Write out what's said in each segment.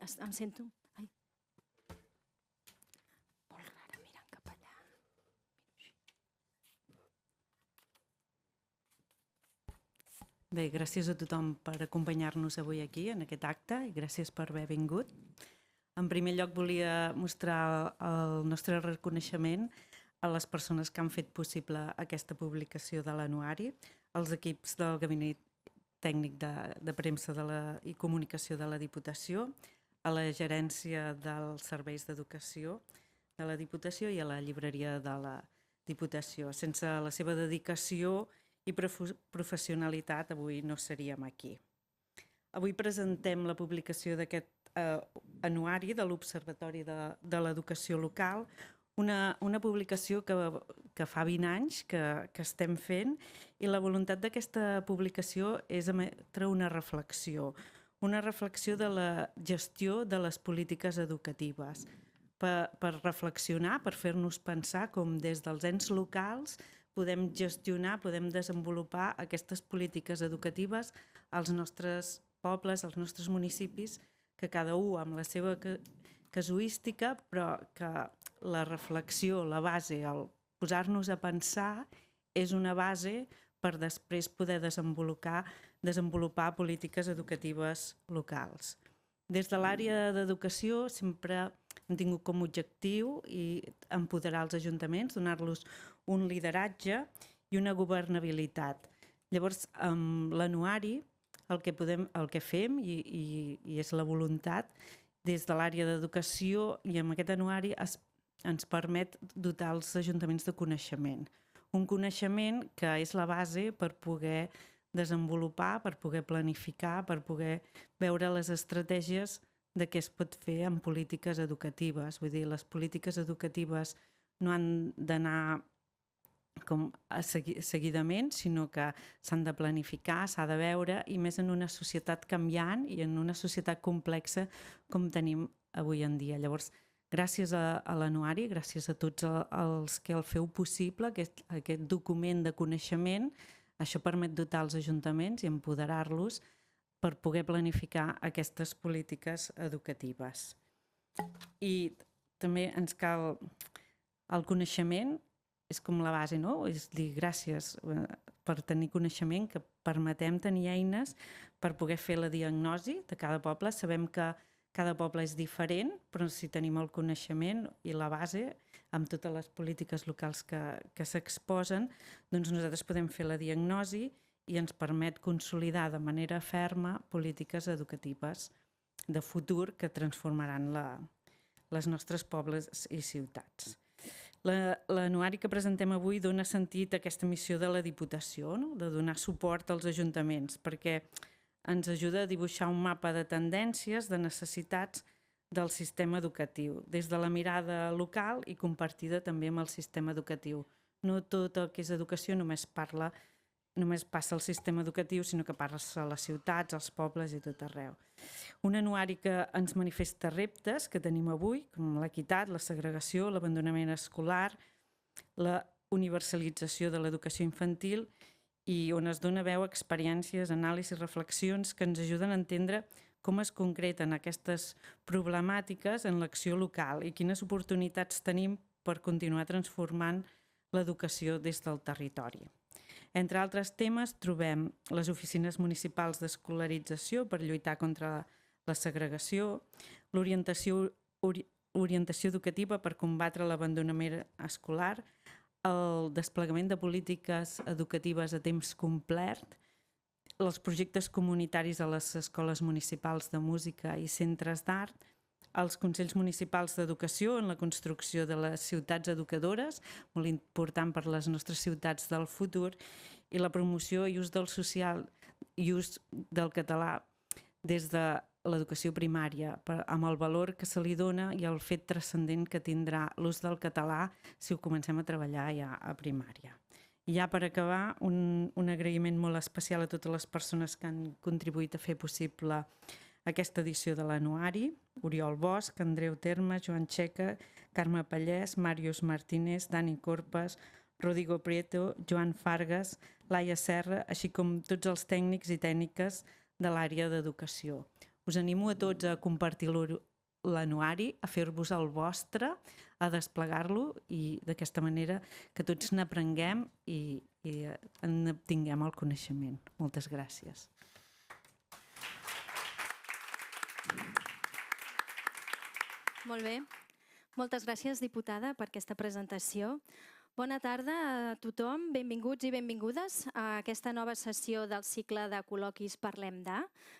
em sento... Ai. Molt rara mirant cap allà. Bé, gràcies a tothom per acompanyar-nos avui aquí, en aquest acte, i gràcies per haver vingut. En primer lloc, volia mostrar el nostre reconeixement a les persones que han fet possible aquesta publicació de l'anuari, als equips del Gabinet Tècnic de Premsa i Comunicació de la Diputació, a la Gerència dels Serveis d'Educació de la Diputació i a la Llibreria de la Diputació. Sense la seva dedicació i professionalitat avui no seríem aquí. Avui presentem la publicació d'aquest anuari de l'Observatori de l'Educació Local, una publicació que fa 20 anys que estem fent, i la voluntat d'aquesta publicació és emetre una reflexió de la gestió de les polítiques educatives, per reflexionar, per fer-nos pensar com des dels ens locals podem gestionar, podem desenvolupar aquestes polítiques educatives als nostres pobles, als nostres municipis, que cada un amb la seva casuística, però que la reflexió, la base, el posar-nos a pensar, és una base per després poder desenvolupar polítiques educatives locals. Des de l'àrea d'educació sempre hem tingut com a objectiu empoderar els ajuntaments, donar-los un lideratge i una governabilitat. Llavors, amb l'anuari, el que fem, i és la voluntat, des de l'àrea d'educació, i amb aquest anuari ens permet dotar els ajuntaments de coneixement. Un coneixement que és la base per poder desenvolupar, per poder planificar, per poder veure les estratègies de què es pot fer en polítiques educatives. Vull dir, les polítiques educatives no han d'anar com seguidament, sinó que s'han de planificar, s'ha de veure, i més en una societat canviant i en una societat complexa com tenim avui en dia. Llavors, gràcies a l'anuari, gràcies a tots els que el feu possible, aquest document de coneixement, això permet dotar els ajuntaments i empoderar-los per poder planificar aquestes polítiques educatives. I també ens cal el coneixement, és com la base, no? És dir, gràcies per tenir coneixement, que permetem tenir eines per poder fer la diagnosi de cada poble. Sabem que cada poble és diferent, però si tenim el coneixement i la base, amb totes les polítiques locals que s'exposen, doncs nosaltres podem fer la diagnosi i ens permet consolidar de manera ferma polítiques educatives de futur que transformaran les nostres pobles i ciutats. L'anuari que presentem avui dona sentit a aquesta missió de la Diputació, no? De donar suport als ajuntaments, perquè ens ajuda a dibuixar un mapa de tendències, de necessitats del sistema educatiu, des de la mirada local i compartida també amb el sistema educatiu. No tot el que és educació només passa al sistema educatiu, sinó que passa a les ciutats, als pobles i tot arreu. Un anuari que ens manifesta reptes que tenim avui, com l'equitat, la segregació, l'abandonament escolar, la universalització de l'educació infantil, i on es dona veu a experiències, anàlisis, reflexions que ens ajuden a entendre com es concreten aquestes problemàtiques en l'acció local i quines oportunitats tenim per continuar transformant l'educació des del territori. Entre altres temes trobem les oficines municipals d'escolarització per lluitar contra la segregació, l'orientació educativa per combatre l'abandonament escolar, el desplegament de polítiques educatives a temps complet, els projectes comunitaris a les escoles municipals de música i centres d'art, els consells municipals d'educació en la construcció de les ciutats educadores, molt important per les nostres ciutats del futur, i la promoció i ús del social i ús del català des de l'educació primària, amb el valor que se li dona i el fet transcendent que tindrà l'ús del català si ho comencem a treballar ja a primària. I ja per acabar, un agraïment molt especial a totes les persones que han contribuït a fer possible aquesta edició de l'anuari: Oriol Bosch, Andreu Terme, Joan Checa, Carme Pallès, Màrius Martínez, Dani Corpes, Rodrigo Prieto, Joan Fargas, Laia Serra, així com tots els tècnics i tècniques de l'àrea d'educació. Us animo a tots a compartir l'anuari, a fer-vos el vostre, a desplegar-lo i d'aquesta manera que tots n'aprenguem i en obtinguem el coneixement. Moltes gràcies. Molt bé. Moltes gràcies, diputada, per aquesta presentació. Bona tarda a tothom, benvinguts i benvingudes a aquesta nova sessió del cicle de col·loquis Parlem de,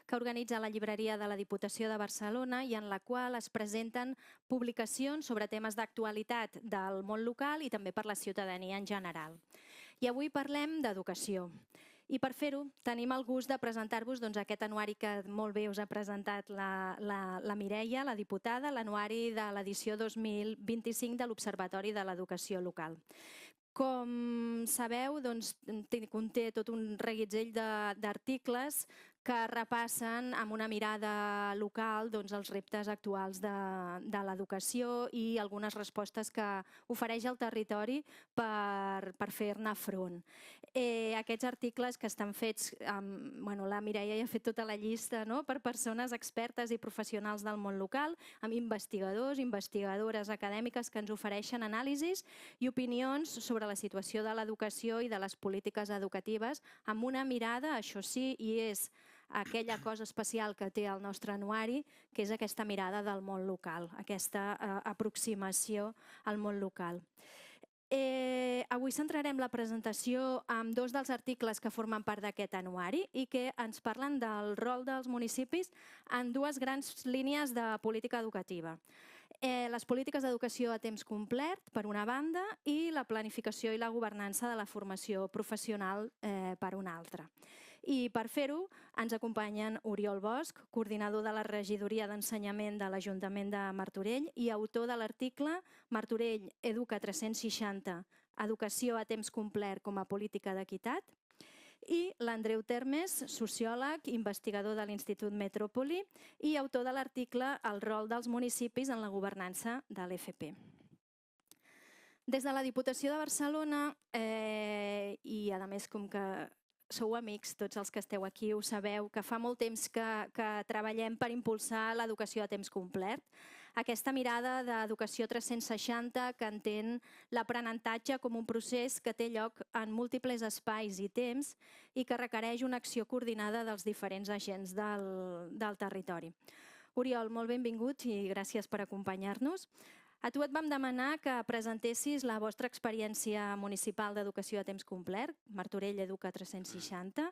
que organitza la Llibreria de la Diputació de Barcelona i en la qual es presenten publicacions sobre temes d'actualitat del món local i també per la ciutadania en general. I avui parlem d'educació. I per fer-ho tenim el gust de presentar-vos aquest anuari que molt bé us ha presentat la Mireia, la diputada, l'anuari de l'edició 2025 de l'Observatori de l'Educació Local. Com sabeu, conté tot un reguitzell d'articles que repassen amb una mirada local els reptes actuals de l'educació i algunes respostes que ofereix el territori per fer-ne front. Aquests articles que estan fets, la Mireia ja ha fet tota la llista per persones expertes i professionals del món local, amb investigadors, investigadores acadèmiques que ens ofereixen anàlisis i opinions sobre la situació de l'educació i de les polítiques educatives amb una mirada, això sí, i és aquella cosa especial que té el nostre anuari, que és aquesta mirada del món local, aquesta aproximació al món local. Avui centrarem la presentació en dos dels articles que formen part d'aquest anuari i que ens parlen del rol dels municipis en dues grans línies de política educativa. Les polítiques d'educació a temps complet, per una banda, i la planificació i la governança de la formació professional, per una altra. I per fer-ho ens acompanyen Oriol Bosch, coordinador de la Regidoria d'Ensenyament de l'Ajuntament de Martorell i autor de l'article Martorell Educa 360, educació a temps complet com a política d'equitat, i l'Andreu Termes, sociòleg, investigador de l'Institut Metròpoli i autor de l'article El rol dels municipis en la governança de l'FP. Des de la Diputació de Barcelona, i a més com que sou amics, tots els que esteu aquí ho sabeu, que fa molt temps que treballem per impulsar l'educació a temps complet. Aquesta mirada d'educació 360 que entén l'aprenentatge com un procés que té lloc en múltiples espais i temps i que requereix una acció coordinada dels diferents agents del territori. Oriol, molt benvingut i gràcies per acompanyar-nos. A tu et vam demanar que presentessis la vostra experiència municipal d'educació a temps complet, Martorell Educa 360,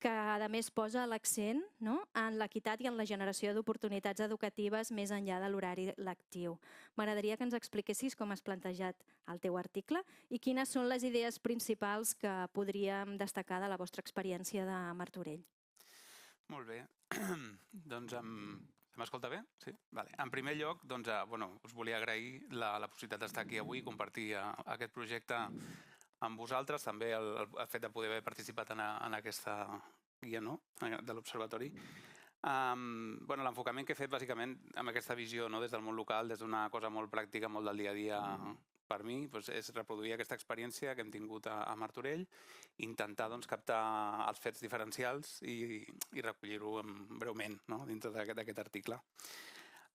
que a més posa l'accent en l'equitat i en la generació d'oportunitats educatives més enllà de l'horari lectiu. M'agradaria que ens expliquessis com has plantejat el teu article i quines són les idees principals que podríem destacar de la vostra experiència de Martorell. Molt bé. Doncs m'escolta bé? Sí? En primer lloc, us volia agrair la possibilitat d'estar aquí avui i compartir aquest projecte amb vosaltres, també el fet de poder haver participat en aquesta guia de l'Observatori. L'enfocament que he fet bàsicament amb aquesta visió des del món local, des d'una cosa molt pràctica, molt del dia a dia per mi, és reproduir aquesta experiència que hem tingut a Martorell, intentar captar els fets diferencials i recollir-ho breument dintre d'aquest article.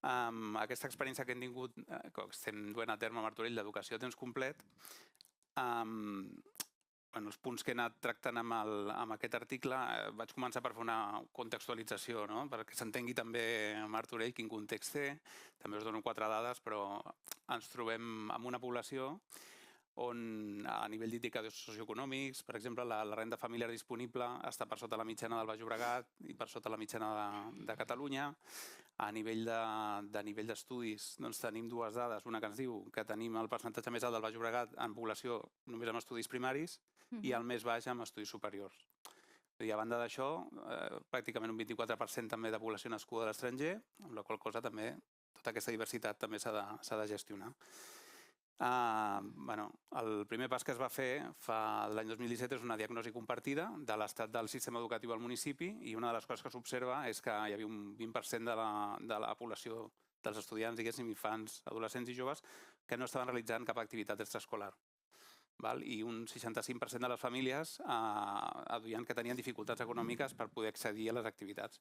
Aquesta experiència que hem tingut, que estem duent a terme a Martorell d'educació a temps complet, els punts que he anat tractant amb aquest article, vaig començar per fer una contextualització, perquè s'entengui també a Martorell quin context té. També us dono 4 dades, però ens trobem amb una població on a nivell d'indicadors socioeconòmics, per exemple, la renda familiar disponible està per sota la mitjana del Baix Llobregat i per sota la mitjana de Catalunya. A nivell d'estudis tenim dues dades, una que ens diu que tenim el percentatge més alt del Baix Llobregat en població només amb estudis primaris i el més baix amb estudis superiors. A banda d'això, pràcticament un 24% també de població nascuda a l'estranger, amb la qual cosa també tota aquesta diversitat també s'ha de gestionar. El primer pas que es va fer l'any 2017 és una diagnosi compartida de l'estat del sistema educatiu al municipi i una de les coses que s'observa és que hi havia un 20% de la població dels estudiants, infants, adolescents i joves, que no estaven realitzant cap activitat extraescolar. i un 65% de les famílies aduïen que tenien dificultats econòmiques per poder accedir a les activitats.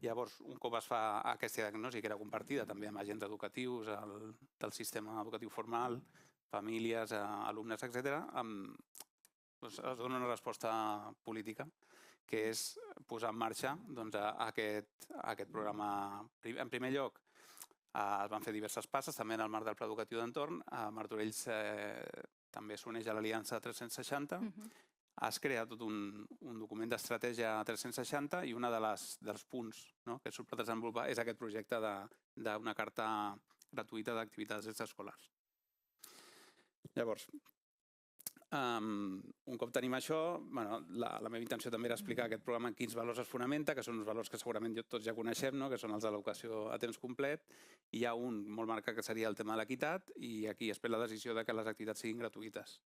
Llavors, un cop es fa aquesta diagnosi, que era compartida també amb agents educatius del sistema educatiu formal, famílies, alumnes, etc., es dona una resposta política, que és posar en marxa aquest programa. En primer lloc, es van fer diverses passes, també en el marc del Pla Educatiu d'Entorn. Martorell també s'uneix a l'Aliança 360. Es crea tot un document d'estratègia 360 i un dels punts que surt per desenvolupar és aquest projecte d'una carta gratuïta d'activitats extraescolars. Llavors, un cop tenim això, la meva intenció també era explicar aquest programa en quins valors es fonamenta, que són uns valors que segurament tots ja coneixem, que són els de l'educació a temps complet. Hi ha un molt marcat que seria el tema de l'equitat i aquí es pren la decisió que les activitats siguin gratuïtes,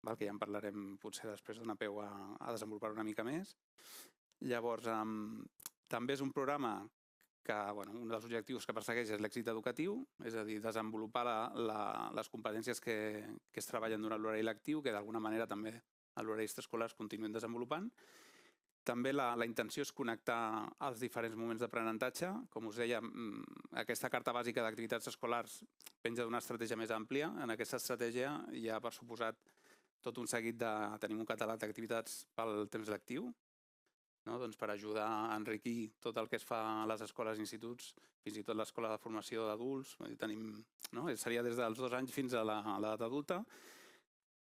que ja en parlarem potser després d'una peu a desenvolupar una mica més. Llavors, també és un programa que un dels objectius que persegueix és l'èxit educatiu, és a dir, desenvolupar les competències que es treballen durant l'horari lectiu, que d'alguna manera també a l'horari extraescolar es continuïn desenvolupant. També la intenció és connectar els diferents moments d'aprenentatge. Com us deia, aquesta carta bàsica d'activitats escolars penja d'una estratègia més àmplia. En aquesta estratègia hi ha, per suposat, tot un seguit de... Tenim un catàleg d'activitats pel temps lectiu, per ajudar a enriquir tot el que es fa a les escoles i instituts, fins i tot l'escola de formació d'adults. Seria des dels 2 anys fins a l'edat adulta.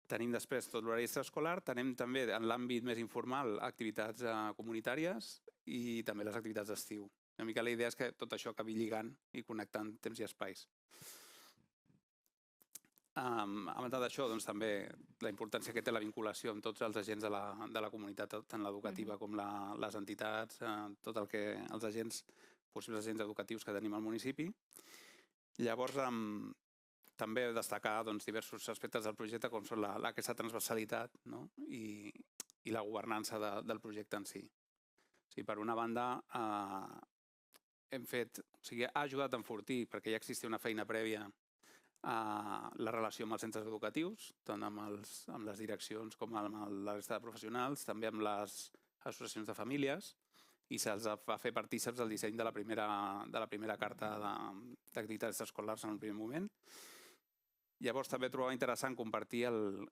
Tenim després tot l'horari extraescolar, tenim també en l'àmbit més informal activitats comunitàries i també les activitats d'estiu. Una mica la idea és que tot això acabi lligant i connectant temps i espais. A banda d'això, també la importància que té la vinculació amb tots els agents de la comunitat, tant l'educativa com les entitats, tot el que els possibles agents educatius que tenim al municipi. Llavors, també destacar diversos aspectes del projecte, com són aquesta transversalitat i la governança del projecte en si. Per una banda, ha ajudat a enfortir, perquè ja existia una feina prèvia, la relació amb els centres educatius, tant amb les direccions com amb la resta de professionals, també amb les associacions de famílies, i se'ls va fer partíceps del disseny de la primera carta d'activitats escolars en un primer moment. Llavors també trobava interessant compartir el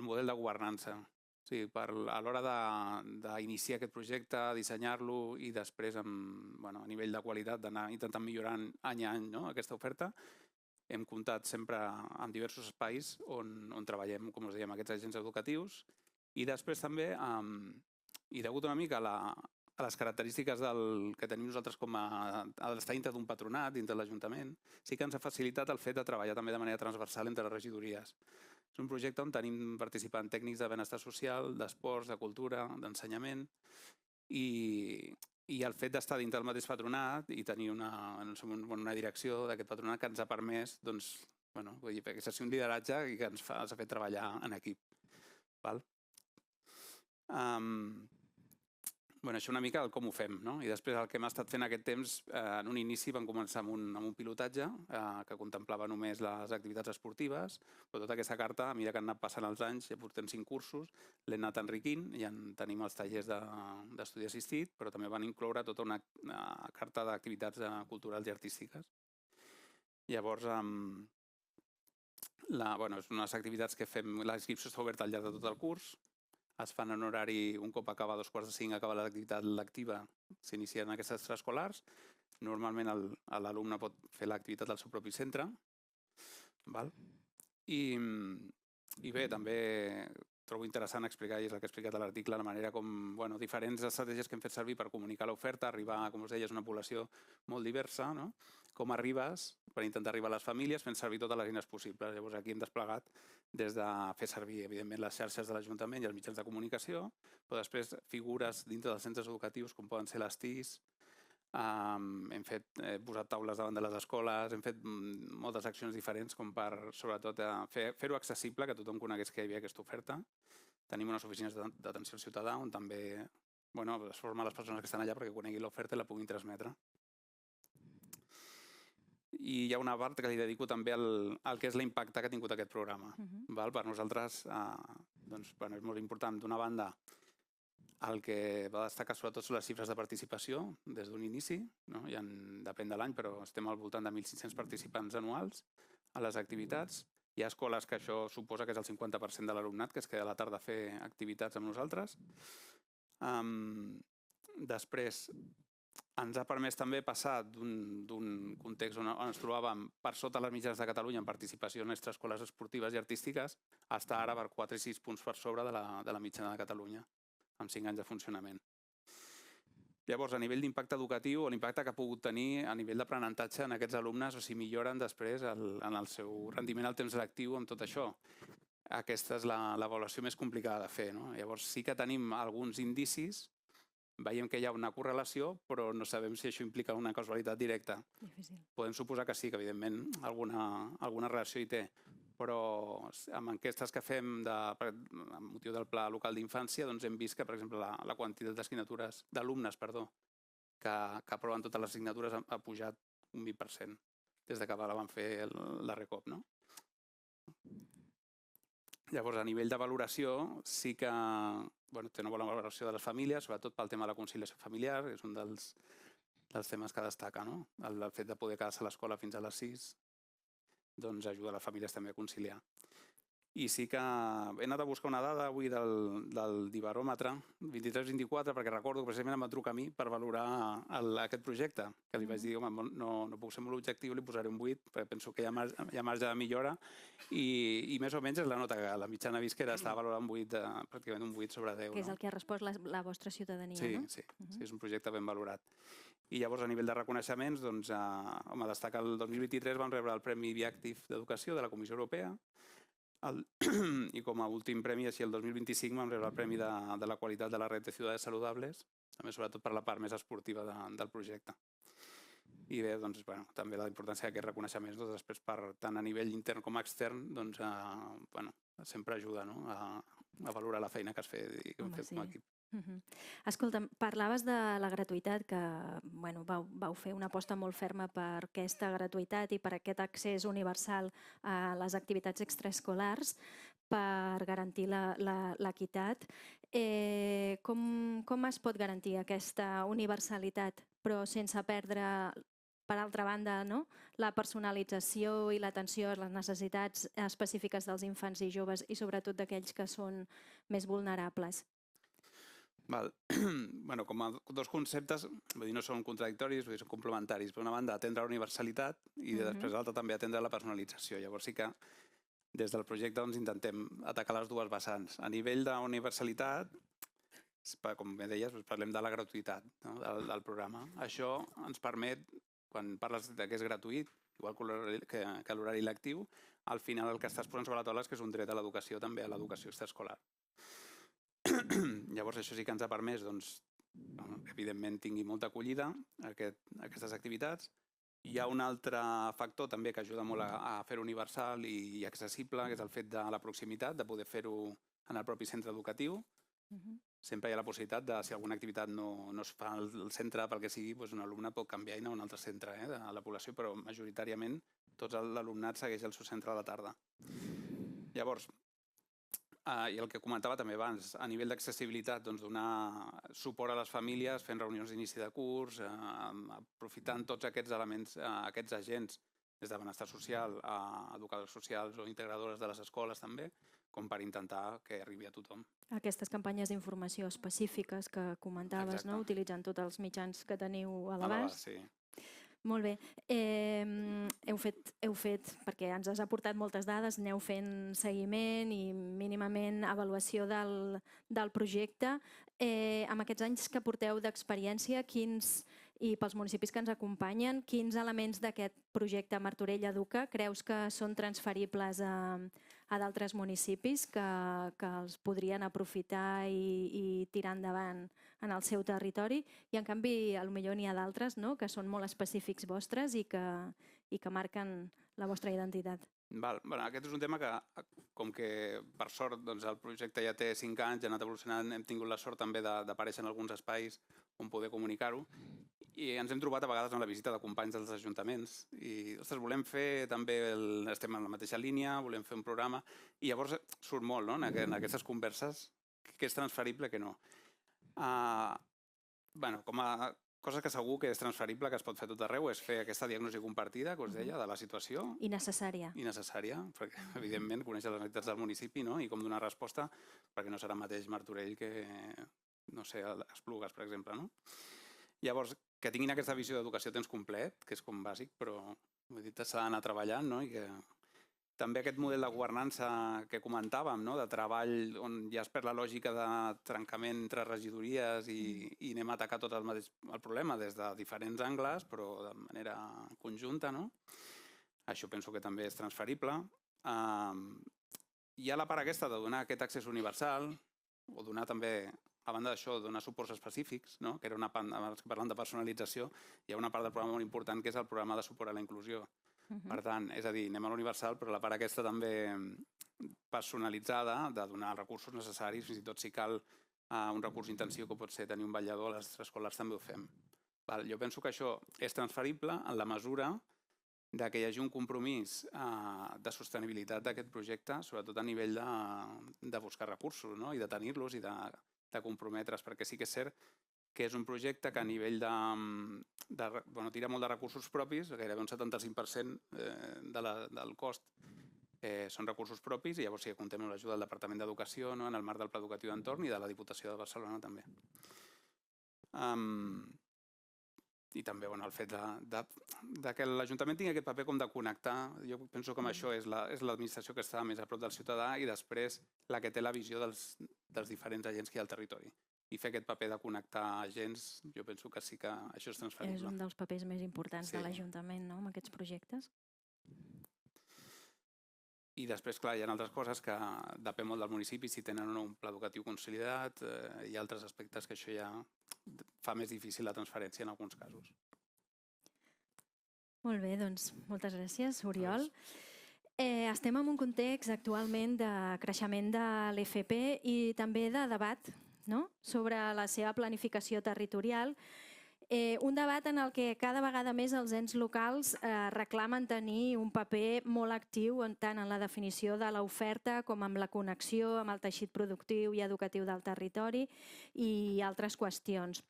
model de governança. A l'hora d'iniciar aquest projecte, dissenyar-lo i després, a nivell de qualitat, d'anar intentant millorar any a any aquesta oferta, hem comptat sempre amb diversos espais on treballem, com us dèiem, aquests agents educatius i després també, i degut una mica a les característiques que tenim nosaltres com a l'estar dintre d'un patronat, dintre de l'Ajuntament, sí que ens ha facilitat el fet de treballar també de manera transversal entre les regidories. És un projecte on tenim participants tècnics de benestar social, d'esports, de cultura, d'ensenyament i el fet d'estar dintre del mateix patronat i tenir una direcció d'aquest patronat que ens ha permès exercir un lideratge i que ens ha fet treballar en equip. Això una mica com ho fem. I després el que hem estat fent aquest temps, en un inici vam començar amb un pilotatge que contemplava només les activitats esportives, però tota aquesta carta, a mesura que han anat passant els anys, ja portem 5 cursos, l'hem anat enriquint, ja tenim els tallers d'estudi assistit, però també van incloure tota una carta d'activitats culturals i artístiques. Llavors, són unes activitats que fem, la inscripció està oberta al llarg de tot el curs, es fan en horari, un cop acaba a 4:45, acaba l'activitat lectiva, s'inicien aquestes extraescolars. Normalment l'alumne pot fer l'activitat al seu propi centre. I bé, també trobo interessant explicar, i és el que he explicat a l'article, la manera com diferents estratègies que hem fet servir per comunicar l'oferta, arribar, com us deia, és una població molt diversa, com arribes per intentar arribar a les famílies fent servir totes les eines possibles. Llavors aquí hem desplegat des de fer servir, evidentment, les xarxes de l'Ajuntament i els mitjans de comunicació, però després figures dintre dels centres educatius com poden ser les TIS, hem posat taules davant de les escoles, hem fet moltes accions diferents com per, sobretot, fer-ho accessible, que tothom conegués que hi havia aquesta oferta. Tenim unes oficines d'atenció al ciutadà on també es formen les persones que estan allà perquè coneguin l'oferta i la puguin transmetre. i hi ha una part que li dedico també al que és l'impacte que ha tingut aquest programa. Per nosaltres és molt important, d'una banda, el que va destacar sobretot són les xifres de participació des d'un inici, depèn de l'any, però estem al voltant de 1.500 participants anuals a les activitats. Hi ha escoles que això suposa que és el 50% de l'alumnat que es queda a la tarda a fer activitats amb nosaltres. Després, ens ha permès també passar d'un context on ens trobàvem per sota les mitjanes de Catalunya en participació en extraescoles esportives i artístiques a estar ara per 4 i 6 punts per sobre de la mitjana de Catalunya, amb 5 anys de funcionament. Llavors, a nivell d'impacte educatiu, l'impacte que ha pogut tenir a nivell d'aprenentatge en aquests alumnes, o sigui, milloren després en el seu rendiment al temps lectiu amb tot això. Aquesta és l'avaluació més complicada de fer. Llavors, sí que tenim alguns indicis, veiem que hi ha una correlació, però no sabem si això implica una causalitat directa. Podem suposar que sí, que evidentment alguna relació hi té, però amb enquestes que fem amb motiu del Pla Local d'Infància hem vist que, per exemple, la quantitat d'alumnes que aproven totes les assignatures ha pujat un 20% des que van fer la Recop. Llavors, a nivell de valoració, sí que té una bona valoració de les famílies, sobretot pel tema de la conciliació familiar, és un dels temes que destaca. El fet de poder quedar-se a l'escola fins a les 6 ajuda les famílies també a conciliar. I sí que he anat a buscar una dada avui del Dibaròmetre 23-24, perquè recordo que precisament em va trucar a mi per valorar aquest projecte, que li vaig dir, home, no puc ser molt objectiu, li posaré un 8, perquè penso que hi ha marge de millora, i més o menys és la nota que la mitjana vist que estava valorant pràcticament un 8 sobre 10. Que és el que ha respost la vostra ciutadania, no? Sí, és un projecte ben valorat. I llavors, a nivell de reconeixements, destaca el 2023 vam rebre el Premi Viactiv d'Educació de la Comissió Europea i com a últim premi, així el 2025, vam rebre el Premi de la Qualitat de la Red de Ciudades Saludables, també sobretot per la part més esportiva del projecte. I bé, també la importància d'aquests reconeixements, després, tant a nivell intern com extern, sempre ajuda a valorar la feina que has fet i que hem fet com a equip. Escolta, parlaves de la gratuïtat, que vau fer una aposta molt ferma per aquesta gratuïtat i per aquest accés universal a les activitats extraescolars per garantir l'equitat. Com es pot garantir aquesta universalitat, però sense perdre, per altra banda, la personalització i l'atenció a les necessitats específiques dels infants i joves i sobretot d'aquells que són més vulnerables? Com a dos conceptes, no són contradictoris, són complementaris. Per una banda, atendre la universalitat i després l'altra també atendre la personalització. Llavors sí que des del projecte intentem atacar les dues vessants. A nivell d'universalitat, com bé deies, parlem de la gratuïtat del programa. Això ens permet, quan parles que és gratuït, igual que l'horari lectiu, al final el que estàs posant sobre la taula és que és un dret a l'educació, també a l'educació extraescolar. Llavors això sí que ens ha permès, evidentment, tingui molta acollida aquestes activitats. Hi ha un altre factor també que ajuda molt a fer-ho universal i accessible, que és el fet de la proximitat, de poder fer-ho en el propi centre educatiu. Sempre hi ha la possibilitat de, si alguna activitat no es fa al centre pel que sigui, un alumne pot canviar i anar a un altre centre de la població, però majoritàriament tot l'alumnat segueix el seu centre a la tarda. Llavors, i el que comentava també abans, a nivell d'accessibilitat, donar suport a les famílies, fent reunions d'inici de curs, aprofitant tots aquests elements, aquests agents, des de benestar social a educadors socials o integradores de les escoles també, com per intentar que arribi a tothom. Aquestes campanyes d'informació específiques que comentaves, utilitzant tots els mitjans que teniu a l'abast. Sí. Molt bé. Heu fet, perquè ens has aportat moltes dades, aneu fent seguiment i mínimament avaluació del projecte. Amb aquests anys que porteu d'experiència, i pels municipis que ens acompanyen, quins elements d'aquest projecte Martorell Educa creus que són transferibles a d'altres municipis que els podrien aprofitar i tirar endavant en el seu territori? I en canvi, potser n'hi ha d'altres que són molt específics vostres i que marquen la vostra identitat. Aquest és un tema que, com que per sort el projecte ja té 5 anys, ha anat evolucionant, hem tingut la sort també d'aparèixer en alguns espais on poder comunicar-ho. I ens hem trobat a vegades en la visita de companys dels ajuntaments i, ostres, volem fer també, estem en la mateixa línia, volem fer un programa, i llavors surt molt, no?, en aquestes converses, què és transferible, què no. Bueno, com a cosa que segur que és transferible, que es pot fer tot arreu, és fer aquesta diagnosi compartida, que us deia, de la situació. I necessària. I necessària, perquè, evidentment, conèixer les necessitats del municipi, no?, i com donar resposta, perquè no serà el mateix Martorell que, no sé, Esplugues, per exemple, no? Llavors, que tinguin aquesta visió d'educació a temps complet, que és com bàsic, però s'ha d'anar treballant, no?, i que també aquest model de governança que comentàvem, no?, de treball on ja es perd la lògica de trencament entre regidories i anem a atacar tot el problema des de diferents angles, però de manera conjunta, no? Això penso que també és transferible. Hi ha la part aquesta de donar aquest accés universal, o donar també, a banda d'això, donar suports específics, no?, que era una part, abans que parlant de personalització, hi ha una part del programa molt important que és el programa de suport a la inclusió. Per tant, és a dir, anem a l'universal, però la part aquesta també personalitzada, de donar els recursos necessaris, fins i tot si cal un recurs intensiu que pot ser tenir un vetllador, a les escolars també ho fem. Jo penso que això és transferible en la mesura que hi hagi un compromís de sostenibilitat d'aquest projecte, sobretot a nivell de buscar recursos, no?, i de tenir-los i de comprometre's, perquè sí que és cert que és un projecte que a nivell tira molt de recursos propis, gairebé un 75% del cost són recursos propis, i llavors sí que comptem amb l'ajuda del Departament d'Educació, en el marc del Pla Educatiu d'Entorn i de la Diputació de Barcelona també. I també el fet que l'Ajuntament tingui aquest paper com de connectar, jo penso que això és l'administració que està més a prop del ciutadà i després la que té la visió dels diferents agents que hi ha al territori. I fer aquest paper de connectar agents, jo penso que sí que això és transferible. És un dels papers més importants de l'Ajuntament, no?, amb aquests projectes. I després, clar, hi ha altres coses que depèn molt del municipi, si tenen o no un pla educatiu consolidat, i altres aspectes que això ja fa més difícil la transferència en alguns casos. Molt bé, doncs moltes gràcies, Oriol. Estem en un context actualment de creixement de l'FP i també de debat sobre la seva planificació territorial. Un debat en el que cada vegada més els ens locals reclamen tenir un paper molt actiu tant en la definició de l'oferta com amb la connexió amb el teixit productiu i educatiu del territori i altres qüestions.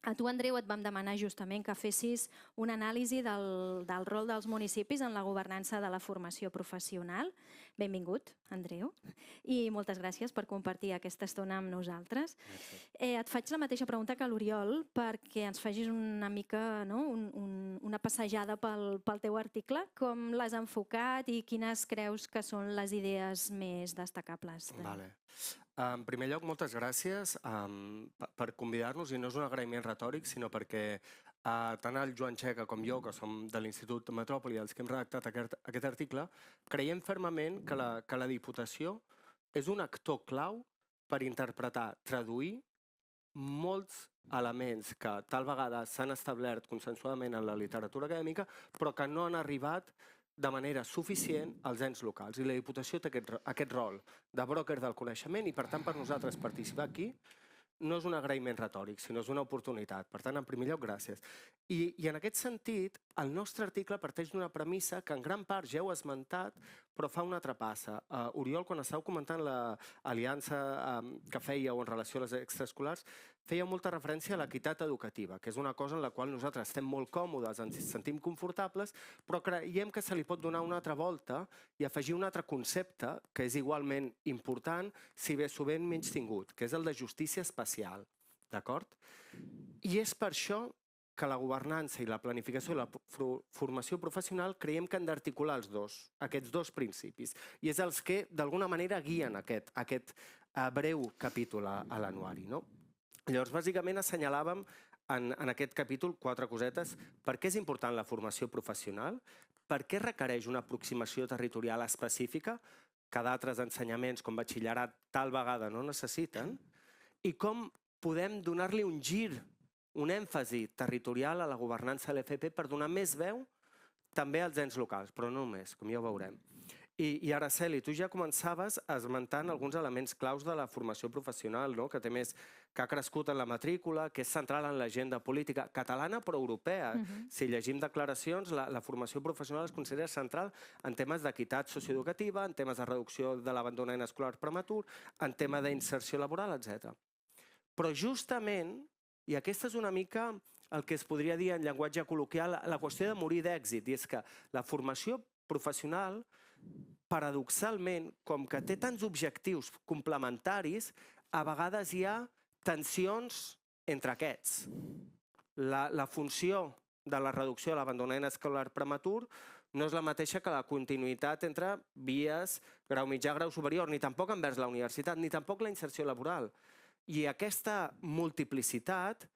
A tu, Andreu, et vam demanar justament que fessis una anàlisi del rol dels municipis en la governança de la formació professional. Benvingut, Andreu, i moltes gràcies per compartir aquesta estona amb nosaltres. Et faig la mateixa pregunta que l'Oriol perquè ens facis una mica una passejada pel teu article. Com l'has enfocat i quines creus que són les idees més destacables? En primer lloc, moltes gràcies per convidar-nos, i no és un agraïment retòric, sinó perquè tant el Joan Txeca com jo, que som de l'Institut Metròpoli, els que hem redactat aquest article, creiem fermament que la Diputació és un actor clau per interpretar, traduir molts elements que tal vegada s'han establert consensuadament en la literatura acadèmica, però que no han arribat de manera suficient als ens locals. I la Diputació té aquest rol de bròquer del coneixement i, per tant, per nosaltres participar aquí no és un agraïment retòric, sinó és una oportunitat. Per tant, en primer lloc, gràcies. I en aquest sentit, el nostre article parteix d'una premissa que en gran part ja heu esmentat, però fa una altra passa. Oriol, quan estàveu comentant l'aliança que fèieu en relació a les extraescolars, feia molta referència a l'equitat educativa, que és una cosa en la qual nosaltres estem molt còmodes, ens sentim confortables, però creiem que se li pot donar una altra volta i afegir un altre concepte que és igualment important, si bé sovint menystingut, que és el de justícia especial. D'acord? I és per això que la governança i la planificació i la formació professional creiem que han d'articular aquests dos principis. I és els que, d'alguna manera, guien aquest breu capítol a l'anuari. Llavors, bàsicament, assenyalàvem en aquest capítol 4 cosetes. Per què és important la formació professional? Per què requereix una aproximació territorial específica que d'altres ensenyaments com batxillerat tal vegada no necessiten? I com podem donar-li un gir, un èmfasi territorial a la governança de l'FP per donar més veu també als ens locals, però no només, com ja ho veurem. I Araceli, tu ja començaves esmentant alguns elements claus de la formació professional, que té més que ha crescut en la matrícula, que és central en l'agenda política catalana però europea. Si llegim declaracions, la formació professional es considera central en temes d'equitat socioeducativa, en temes de reducció de l'abandonament escolar prematur, en tema d'inserció laboral, etc. Però justament, i aquesta és una mica el que es podria dir en llenguatge col·loquial, la qüestió de morir d'èxit, i és que la formació professional, paradoxalment, com que té tants objectius complementaris, a vegades hi ha tensions entre aquests. La funció de la reducció de l'abandonament escolar prematur no és la mateixa que la continuïtat entre vies, grau mitjà, grau superior, ni tampoc envers la universitat, ni tampoc la inserció laboral. I aquesta multiplicitat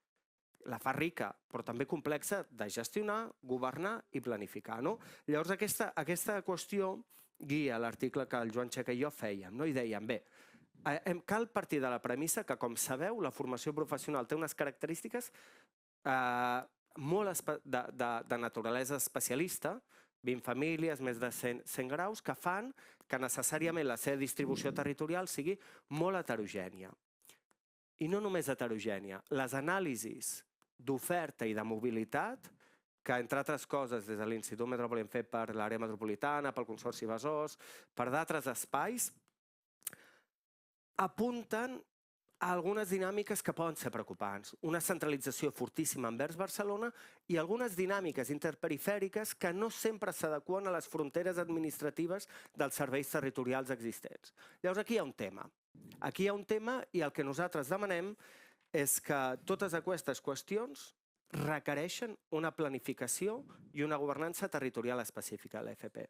la fa rica, però també complexa de gestionar, governar i planificar. Llavors, aquesta qüestió guia l'article que el Joan Checa i jo fèiem, i dèiem, bé, cal partir de la premissa que, com sabeu, la formació professional té unes característiques molt de naturalesa especialista, 20 famílies, més de 100 graus, que fan que necessàriament la seva distribució territorial sigui molt heterogènia. I no només heterogènia, les anàlisis d'oferta i de mobilitat, que, entre altres coses, des de l'Institut Metropolità hem fet per l'àrea metropolitana, pel Consorci Besòs, per d'altres espais, apunten a algunes dinàmiques que poden ser preocupants. Una centralització fortíssima envers Barcelona i algunes dinàmiques interperifèriques que no sempre s'adeqüen a les fronteres administratives dels serveis territorials existents. Llavors, aquí hi ha un tema. Aquí hi ha un tema i el que nosaltres demanem és que totes aquestes qüestions requereixen una planificació i una governança territorial específica de l'FP.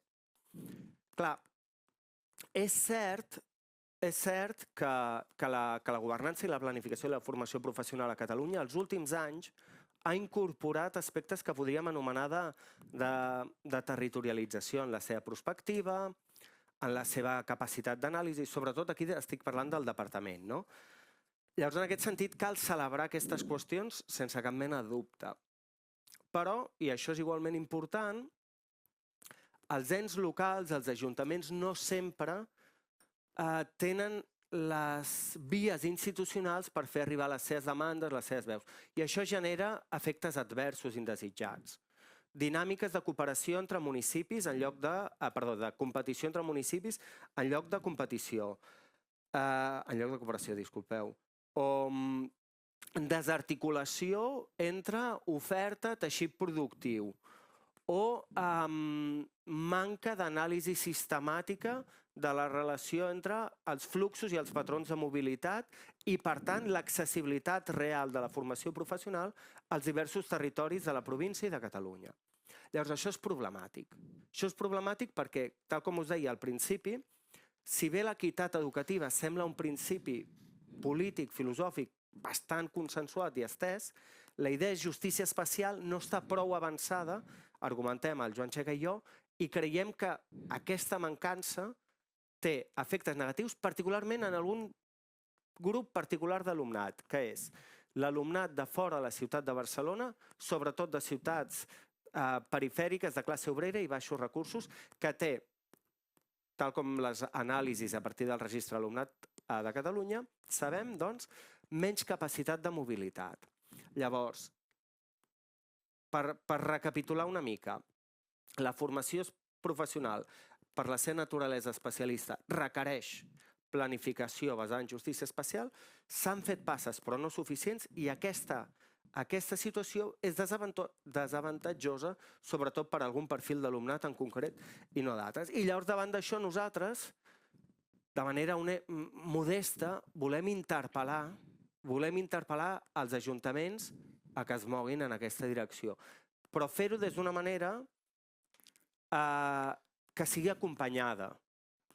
Clar, és cert que la governança i la planificació i la formació professional a Catalunya els últims anys ha incorporat aspectes que podríem anomenar de territorialització en la seva perspectiva, en la seva capacitat d'anàlisi, sobretot aquí estic parlant del departament, no? Llavors, en aquest sentit, cal celebrar aquestes qüestions sense cap mena de dubte. Però, i això és igualment important, els ens locals, els ajuntaments, no sempre tenen les vies institucionals per fer arribar les seves demandes, les seves veus. I això genera efectes adversos indesitjats. Dinàmiques de cooperació entre municipis en lloc de... Perdó, de competició entre municipis en lloc de competició. En lloc de cooperació, disculpeu. O desarticulació entre oferta, teixit productiu. O manca d'anàlisi sistemàtica de la relació entre els fluxos i els patrons de mobilitat i, per tant, l'accessibilitat real de la formació professional als diversos territoris de la província i de Catalunya. Llavors, això és problemàtic. Això és problemàtic perquè, tal com us deia al principi, si bé l'equitat educativa sembla un principi polític, filosòfic, bastant consensuat i estès, la idea de justícia especial no està prou avançada, argumentem el Joan Checa i jo, i creiem que aquesta mancança té efectes negatius, particularment en algun grup particular d'alumnat, que és l'alumnat de fora de la ciutat de Barcelona, sobretot de ciutats perifèriques de classe obrera i baixos recursos, que té, tal com les anàlisis a partir del registre d'alumnat de Catalunya, sabem, doncs, menys capacitat de mobilitat. Llavors, per recapitular una mica, la formació professional, per la seva naturalesa especialista, requereix planificació basada en justícia especial, s'han fet passes però no suficients i aquesta situació és desavantatjosa, sobretot per algun perfil d'alumnat en concret i no d'altres. I llavors, davant d'això, nosaltres, de manera modesta, volem interpel·lar els ajuntaments a que es moguin en aquesta direcció. Però fer-ho des d'una manera que sigui acompanyada,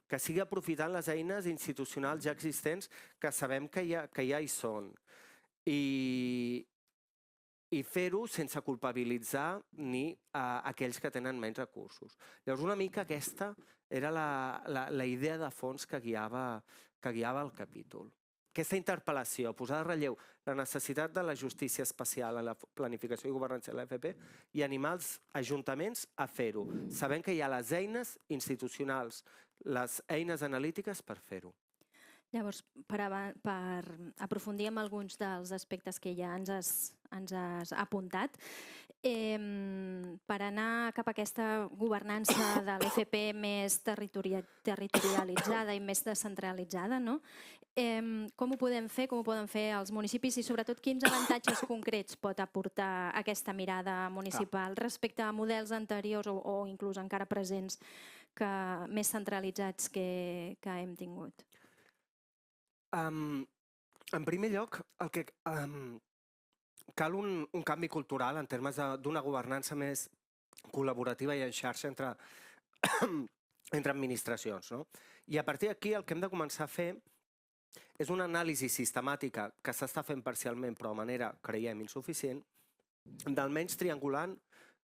que sigui aprofitant les eines institucionals ja existents que sabem que ja hi són. I fer-ho sense culpabilitzar ni aquells que tenen menys recursos. Llavors, una mica aquesta era la idea de fons que guiava el capítol. Aquesta interpel·lació, posar de relleu la necessitat de la justícia especial en la planificació i governança de l'FP i animar els ajuntaments a fer-ho, sabent que hi ha les eines institucionals, les eines analítiques per fer-ho. Llavors, per aprofundir en alguns dels aspectes que ja ens has apuntat, per anar cap a aquesta governança de l'FP més territorialitzada i més descentralitzada, no? Com ho podem fer, com ho poden fer els municipis i sobretot quins avantatges concrets pot aportar aquesta mirada municipal respecte a models anteriors o inclús encara presents més centralitzats que hem tingut? En primer lloc, cal un canvi cultural en termes d'una governança més col·laborativa i en xarxa entre administracions. I a partir d'aquí el que hem de començar a fer és una anàlisi sistemàtica que s'està fent parcialment però de manera, creiem, insuficient, d'almenys triangulant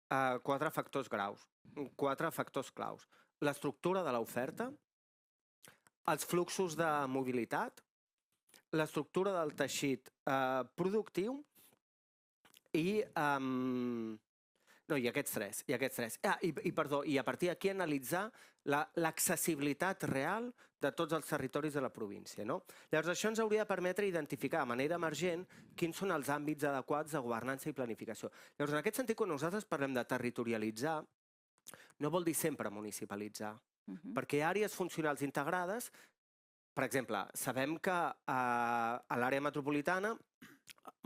4 factors claus. L'estructura de l'oferta, els fluxos de mobilitat, l'estructura del teixit productiu i aquests tres. I a partir d'aquí analitzar l'accessibilitat real de tots els territoris de la província. Llavors això ens hauria de permetre identificar de manera emergent quins són els àmbits adequats de governança i planificació. Llavors en aquest sentit, quan nosaltres parlem de territorialitzar, no vol dir sempre municipalitzar, perquè àrees funcionals integrades. Per exemple, sabem que a l'àrea metropolitana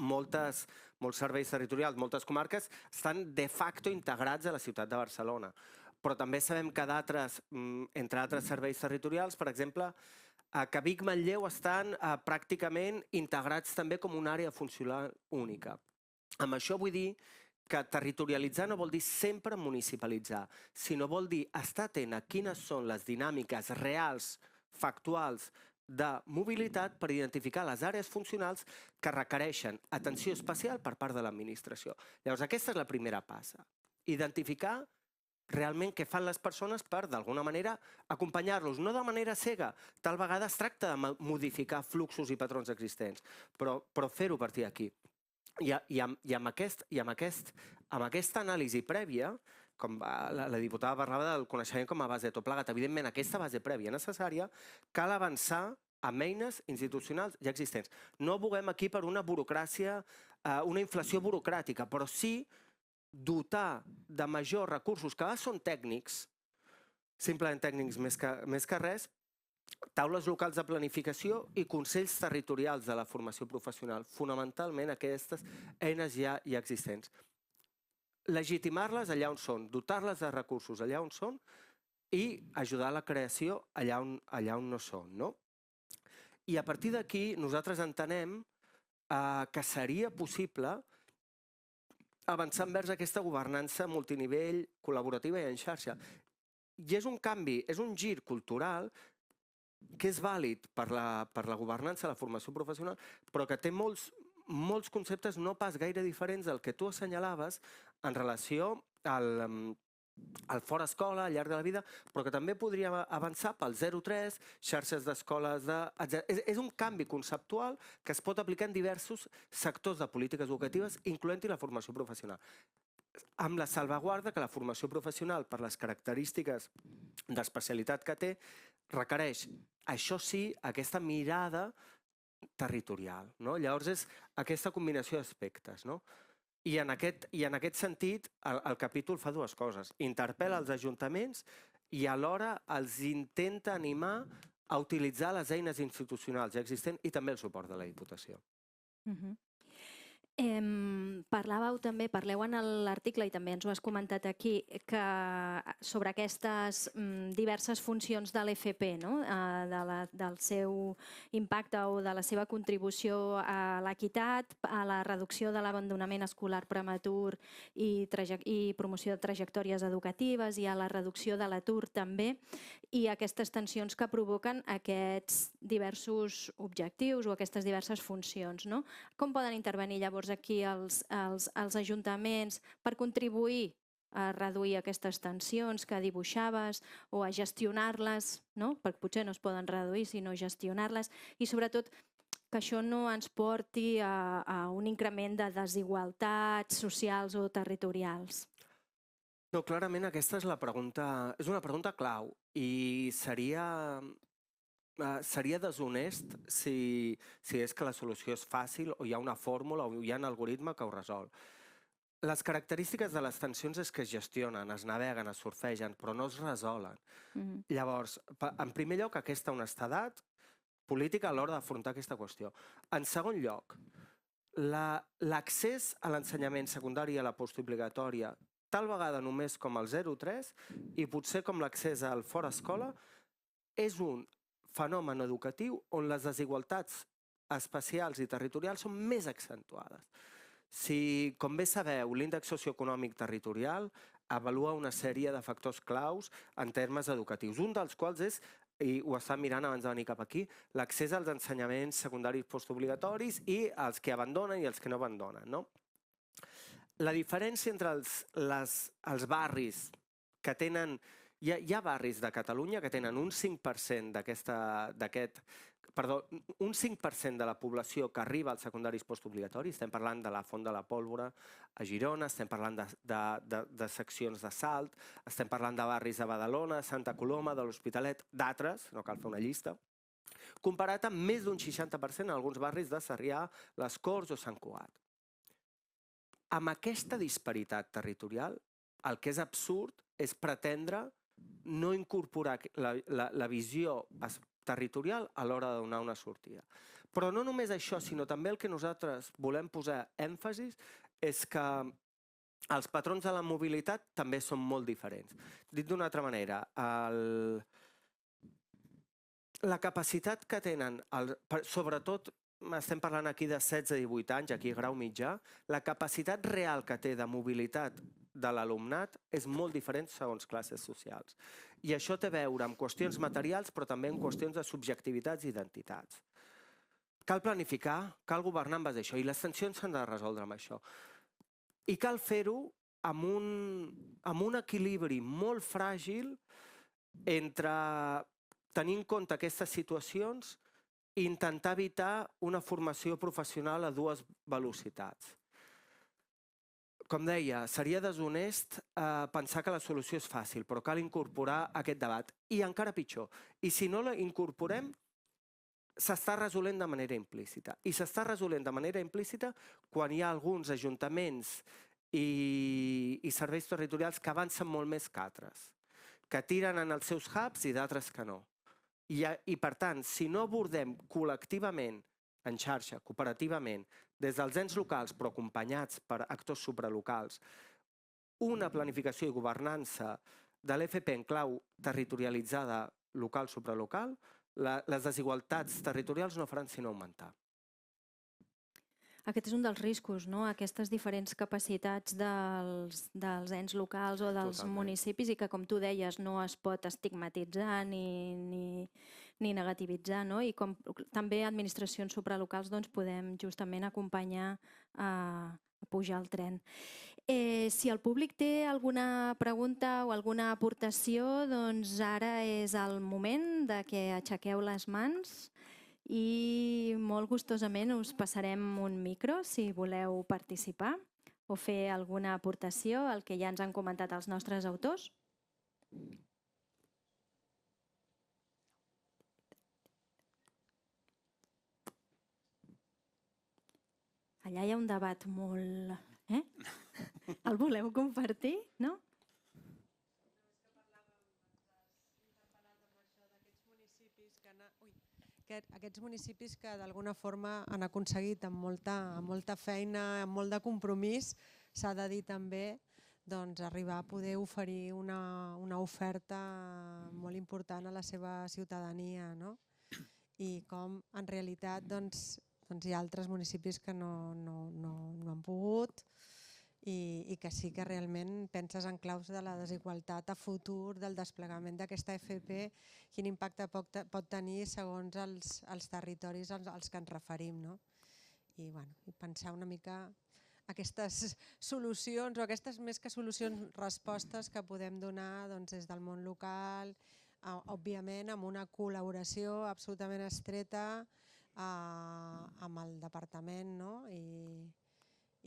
molts serveis territorials, moltes comarques, estan de facto integrats a la ciutat de Barcelona. Però també sabem que entre altres serveis territorials, per exemple, que Vic i Manlleu estan pràcticament integrats també com una àrea funcional única. Amb això vull dir que territorialitzar no vol dir sempre municipalitzar, sinó vol dir estar atent a quines són les dinàmiques reals, factuals, de mobilitat per identificar les àrees funcionals que requereixen atenció especial per part de l'administració. Llavors, aquesta és la primera passa. Identificar realment què fan les persones per, d'alguna manera, acompanyar-los, no de manera cega. Tal vegada es tracta de modificar fluxos i patrons existents, però fer-ho a partir d'aquí. I amb aquesta anàlisi prèvia, com la diputada parlava del coneixement com a base de tot plegat, evidentment aquesta base prèvia necessària, cal avançar amb eines institucionals ja existents. No aboguem aquí per una burocràcia, una inflació burocràtica, però sí dotar de majors recursos, que són tècnics, simplement tècnics més que res, taules locals de planificació i consells territorials de la formació professional, fonamentalment aquestes eines ja existents. Legitimar-les allà on són, dotar-les de recursos allà on són i ajudar a la creació allà on no són. I a partir d'aquí nosaltres entenem que seria possible avançar envers aquesta governança multinivell, col·laborativa i en xarxa. I és un canvi, és un gir cultural que és vàlid per la governança, la formació professional, però que té molts conceptes no pas gaire diferents del que tu assenyalaves en relació al fora escola, al llarg de la vida, però que també podria avançar pel 0-3, xarxes d'escoles, És un canvi conceptual que es pot aplicar en diversos sectors de polítiques educatives, incloent-hi la formació professional. Amb la salvaguarda que la formació professional, per les característiques d'especialitat que té, requereix, això sí, aquesta mirada territorial. Llavors és aquesta combinació d'aspectes. I en aquest sentit el capítol fa dues coses. Interpel·la els ajuntaments i alhora els intenta animar a utilitzar les eines institucionals ja existents i també el suport de la Diputació. Parleu en l'article, i també ens ho has comentat aquí, sobre aquestes diverses funcions de l'FP, del seu impacte o de la seva contribució a l'equitat, a la reducció de l'abandonament escolar prematur i promoció de trajectòries educatives i a la reducció de l'atur també, i aquestes tensions que provoquen aquests diversos objectius o aquestes diverses funcions. Com poden intervenir llavors aquí els ajuntaments per contribuir a reduir aquestes tensions que dibuixaves o a gestionar-les, perquè potser no es poden reduir sinó gestionar-les, i sobretot que això no ens porti a un increment de desigualtats socials o territorials? No, clarament aquesta és una pregunta clau i seria seria deshonest si és que la solució és fàcil o hi ha una fórmula o hi ha un algoritme que ho resol. Les característiques de les tensions és que es gestionen, es naveguen, es surfegen, però no es resolen. Llavors, en primer lloc, aquesta honestedat política a l'hora d'afrontar aquesta qüestió. En segon lloc, l'accés a l'ensenyament secundari i a la postobligatòria, tal vegada només com el 0-3 i potser com l'accés al fora escola, és un fenomen educatiu on les desigualtats espacials i territorials són més accentuades. Si, com bé sabeu, l'índex socioeconòmic territorial avalua una sèrie de factors claus en termes educatius, un dels quals és, i ho està mirant abans de venir cap aquí, l'accés als ensenyaments secundaris postobligatoris i els que abandonen i els que no abandonen. La diferència entre els barris que tenen... Hi ha barris de Catalunya que tenen un 5% un 5% de la població que arriba als secundaris postobligatoris, estem parlant de la Font de la Pólvora a Girona, estem parlant de seccions de Salt, estem parlant de barris de Badalona, Santa Coloma, de l'Hospitalet, d'altres, no cal fer una llista, comparat amb més d'un 60% en alguns barris de Sarrià, les Corts o Sant Cugat. Amb aquesta disparitat territorial, el que és absurd és pretendre no incorporar la visió territorial a l'hora de donar una sortida. Però no només això, sinó també el que nosaltres volem posar èmfasis és que els patrons de la mobilitat també són molt diferents. Dit d'una altra manera, la capacitat que tenen, sobretot estem parlant aquí de 16-18 anys, aquí grau mitjà, la capacitat real que té de mobilitat de l'alumnat és molt diferent segons classes socials. I això té a veure amb qüestions materials, però també amb qüestions de subjectivitats i identitats. Cal planificar, cal governar amb base a això, i les tensions s'han de resoldre amb això. I cal fer-ho amb un equilibri molt fràgil entre tenir en compte aquestes situacions i intentar evitar una formació professional a dues velocitats. Com deia, seria deshonest pensar que la solució és fàcil, però cal incorporar aquest debat. I encara pitjor, i si no la incorporem, s'està resolent de manera implícita. I s'està resolent de manera implícita quan hi ha alguns ajuntaments i serveis territorials que avancen molt més que altres, que tiren en els seus hubs i d'altres que no. I per tant, si no abordem col·lectivament, en xarxa, cooperativament, des dels ens locals, però acompanyats per actors supralocals, una planificació i governança de l'FP en clau territorialitzada local-supralocal, les desigualtats territorials no faran sinó augmentar. Aquest és un dels riscos, no? Aquestes diferents capacitats dels ens locals o dels municipis i que, com tu deies, no es pot estigmatitzar ni negativitzar, no? I com també administracions supralocals podem justament acompanyar a pujar al tren. Si el públic té alguna pregunta o alguna aportació, doncs ara és el moment de que aixequeu les mans i molt gustosament us passarem un micro si voleu participar o fer alguna aportació al que ja ens han comentat els nostres autors. Allà hi ha un debat molt... El voleu compartir, no? Aquests municipis que d'alguna forma han aconseguit amb molta feina, amb molt de compromís, s'ha de dir també, arribar a poder oferir una oferta molt important a la seva ciutadania. I com en realitat hi ha altres municipis que no han pogut i que sí que realment penses en claus de la desigualtat a futur, del desplegament d'aquesta FP, quin impacte pot tenir segons els territoris als que ens referim. I pensar una mica aquestes solucions, o aquestes més que solucions, respostes que podem donar des del món local, òbviament amb una col·laboració absolutament estreta amb el departament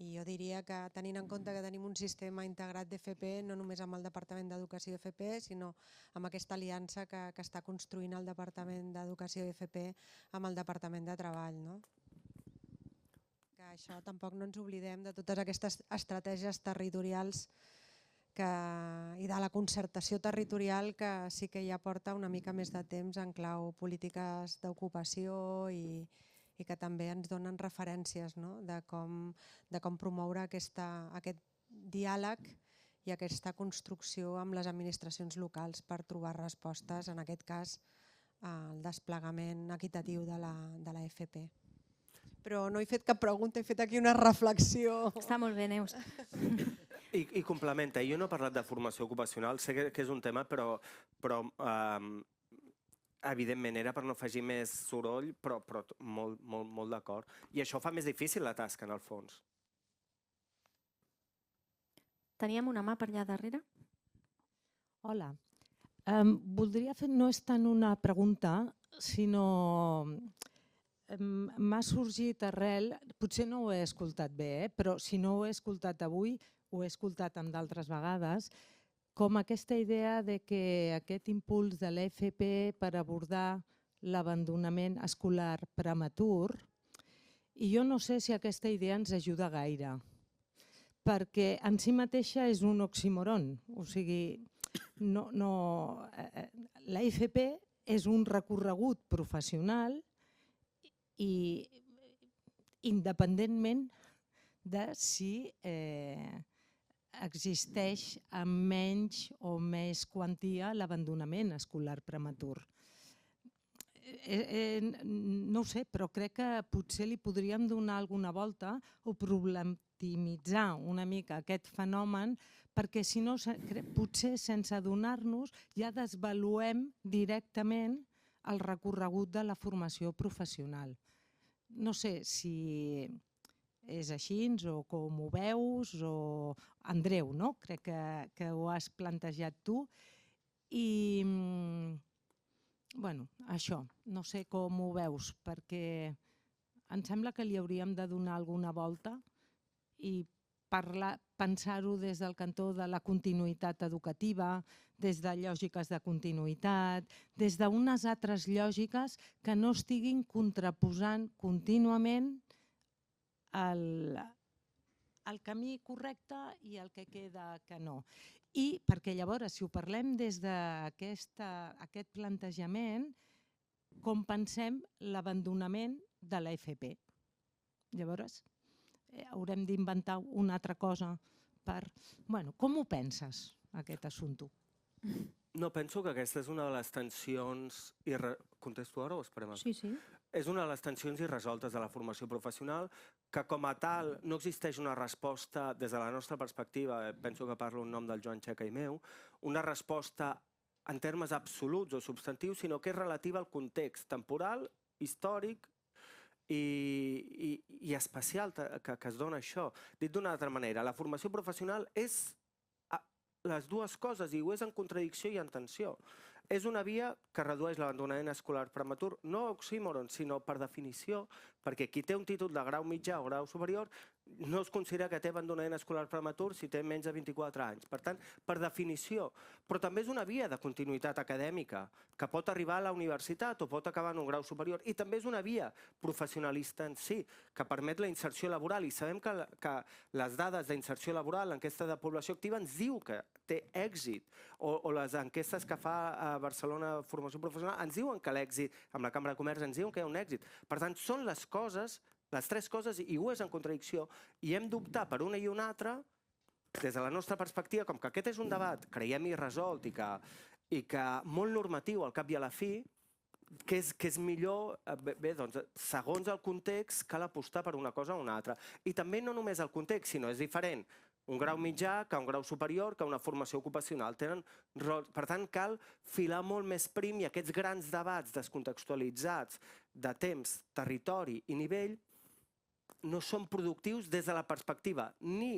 I jo diria que tenint en compte que tenim un sistema integrat d'FP, no només amb el Departament d'Educació i FP, sinó amb aquesta aliança que està construint el Departament d'Educació i FP amb el Departament de Treball. Que això tampoc no ens oblidem de totes aquestes estratègies territorials i de la concertació territorial que sí que ja porta una mica més de temps en clau polítiques d'ocupació i que també ens donen referències de com promoure aquest diàleg i aquesta construcció amb les administracions locals per trobar respostes, en aquest cas, al desplegament equitatiu de la FP. Però no he fet cap pregunta, he fet aquí una reflexió. Està molt bé, Neus. I complementa, jo no he parlat de formació ocupacional, sé que és un tema, però evidentment era per no afegir més soroll, però molt d'acord. I això fa més difícil la tasca, en el fons. Teníem una mà per allà darrere? Hola. Voldria fer, no és tant una pregunta, sinó m'ha sorgit arrel, potser no ho he escoltat bé, però si no ho he escoltat avui, ho he escoltat en d'altres vegades, com aquesta idea de que aquest impuls de l'FP per abordar l'abandonament escolar prematur, i jo no sé si aquesta idea ens ajuda gaire, perquè en si mateixa és un oxímoron, o sigui, l'FP és un recorregut professional i independentment de si existeix amb menys o més quantia l'abandonament escolar prematur. No ho sé, però crec que potser li podríem donar alguna volta o problematitzar una mica aquest fenomen, perquè si no, potser sense adonar-nos ja desvaluem directament el recorregut de la formació professional. No sé si és així o com ho veus, o Andreu, no? Crec que ho has plantejat tu. I, bueno, això, no sé com ho veus, perquè em sembla que li hauríem de donar alguna volta i pensar-ho des del cantó de la continuïtat educativa, des de lògiques de continuïtat, des d'unes altres lògiques que no estiguin contraposant contínuament el camí correcte i el que queda que no. I perquè llavors, si ho parlem des d'aquest plantejament, com pensem l'abandonament de l'FP. Llavors, haurem d'inventar una altra cosa per... Bueno, com ho penses, aquest assumpte? No, penso que aquesta és una de les tensions... Contesto ara o esperem? Sí, sí. És una de les tensions irresoltes de la formació professional, que com a tal no existeix una resposta, des de la nostra perspectiva, penso que parlo en nom del Joan Txeca i meu, una resposta en termes absoluts o substantius, sinó que és relativa al context temporal, històric i especial que es dona això. Dit d'una altra manera, la formació professional és les dues coses i ho és en contradicció i en tensió. És una via que redueix l'abandonament escolar prematur, no oxímoron, sinó per definició, perquè qui té un títol de grau mitjà o grau superior no es considera que té abandonament escolar prematur si té menys de 24 anys. Per tant, per definició. Però també és una via de continuïtat acadèmica que pot arribar a la universitat o pot acabar en un grau superior. I també és una via professionalista en si, que permet la inserció laboral. I sabem que les dades d'inserció laboral, l'enquesta de població activa, ens diu que té èxit. O les enquestes que fa a Barcelona Formació Professional ens diuen que l'èxit, amb la Cambra de Comerç ens diuen que hi ha un èxit. Per tant, són les coses, les tres coses, i ho és en contradicció, i hem d'optar per una i una altra, des de la nostra perspectiva, com que aquest és un debat, creiem, irresolt i que molt normatiu al cap i a la fi, que és millor, bé, doncs, segons el context, cal apostar per una cosa o una altra. I també no només el context, sinó és diferent un grau mitjà que un grau superior, que una formació ocupacional. Per tant, cal filar molt més prim i aquests grans debats descontextualitzats de temps, territori i nivell no són productius des de la perspectiva ni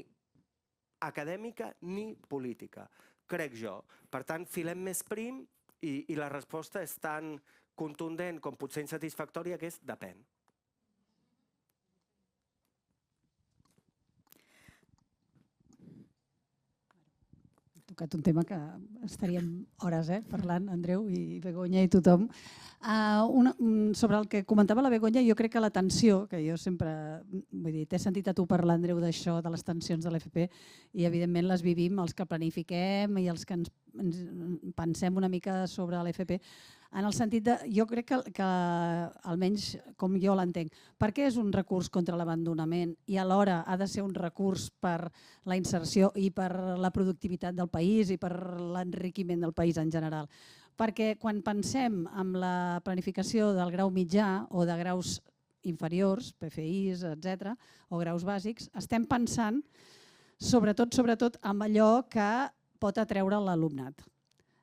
acadèmica ni política, crec jo. Per tant, filem més prim i la resposta és tan contundent com potser insatisfactòria, que és depèn. tocat un tema que estaríem hores parlant, Andreu i Begoña i tothom. Sobre el que comentava la Begoña, jo crec que la tensió, que jo sempre, vull dir, t'he sentit a tu parlar, Andreu, d'això, de les tensions de l'FP, i evidentment les vivim els que planifiquem i els que ens pensem una mica sobre l'FP, en el sentit de, jo crec que almenys com jo l'entenc, per què és un recurs contra l'abandonament i alhora ha de ser un recurs per la inserció i per la productivitat del país i per l'enriquiment del país en general? Perquè quan pensem en la planificació del grau mitjà o de graus inferiors, PFIs, etc., o graus bàsics, estem pensant sobretot en allò que pot atreure l'alumnat.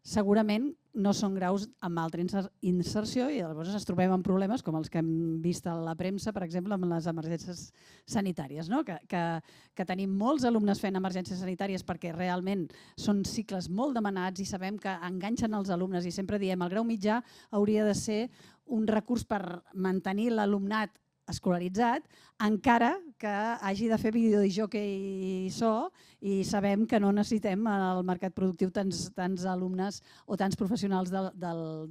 Segurament no són graus amb altra inserció i llavors ens trobem amb problemes com els que hem vist a la premsa, per exemple, amb les emergències sanitàries, que tenim molts alumnes fent emergències sanitàries perquè realment són cicles molt demanats i sabem que enganxen els alumnes i sempre diem el grau mitjà hauria de ser un recurs per mantenir l'alumnat escolaritzat, encara que hagi de fer videojockey i so, i sabem que no necessitem al mercat productiu tants alumnes o tants professionals del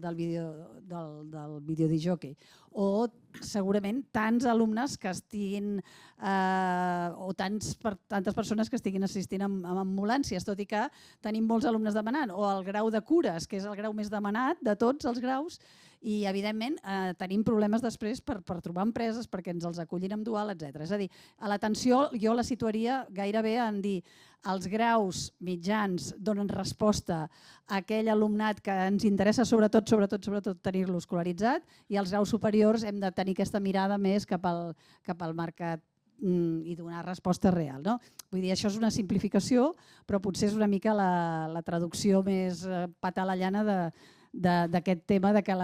videojockey. O segurament tants alumnes que estiguin, o tantes persones que estiguin assistint amb ambulàncies, tot i que tenim molts alumnes demanant, o el grau de cures, que és el grau més demanat de tots els graus, i evidentment tenim problemes després per trobar empreses perquè ens els acollin amb dual, etc. És a dir, a l'atenció jo la situaria gairebé en dir els graus mitjans donen resposta a aquell alumnat que ens interessa sobretot tenir-lo escolaritzat i els graus superiors hem de tenir aquesta mirada més cap al mercat i donar resposta real. Vull dir, això és una simplificació, però potser és una mica la traducció més patar la llana d'aquest tema de que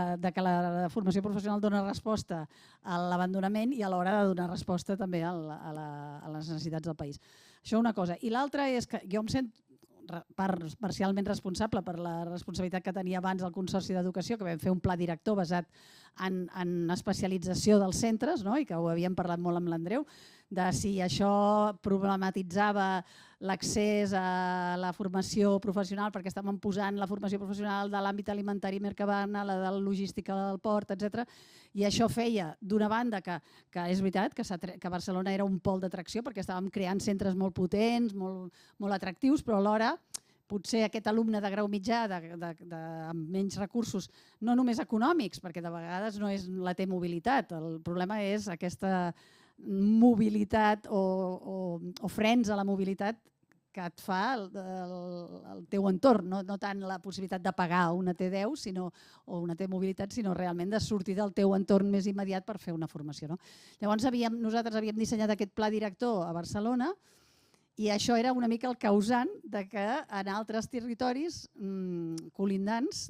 la formació professional dona resposta a l'abandonament i alhora de donar resposta també a les necessitats del país. Això una cosa. I l'altra és que jo em sento parcialment responsable per la responsabilitat que tenia abans el Consorci d'Educació, que vam fer un pla director basat en especialització dels centres, i que ho havíem parlat molt amb l'Andreu, de si això problematitzava l'accés a la formació professional, perquè estàvem posant la formació professional de l'àmbit alimentari i Mercabarna, la de logística del port, etc. I això feia, d'una banda, que és veritat que Barcelona era un pol d'atracció perquè estàvem creant centres molt potents, molt atractius, però alhora potser aquest alumne de grau mitjà amb menys recursos, no només econòmics, perquè de vegades no és la té mobilitat, el problema és aquesta mobilitat o frens a la mobilitat que et fa el teu entorn, no tant la possibilitat de pagar una T10 o una T-mobilitat, sinó realment de sortir del teu entorn més immediat per fer una formació. Llavors nosaltres havíem dissenyat aquest pla director a Barcelona i això era una mica el causant que en altres territoris colindants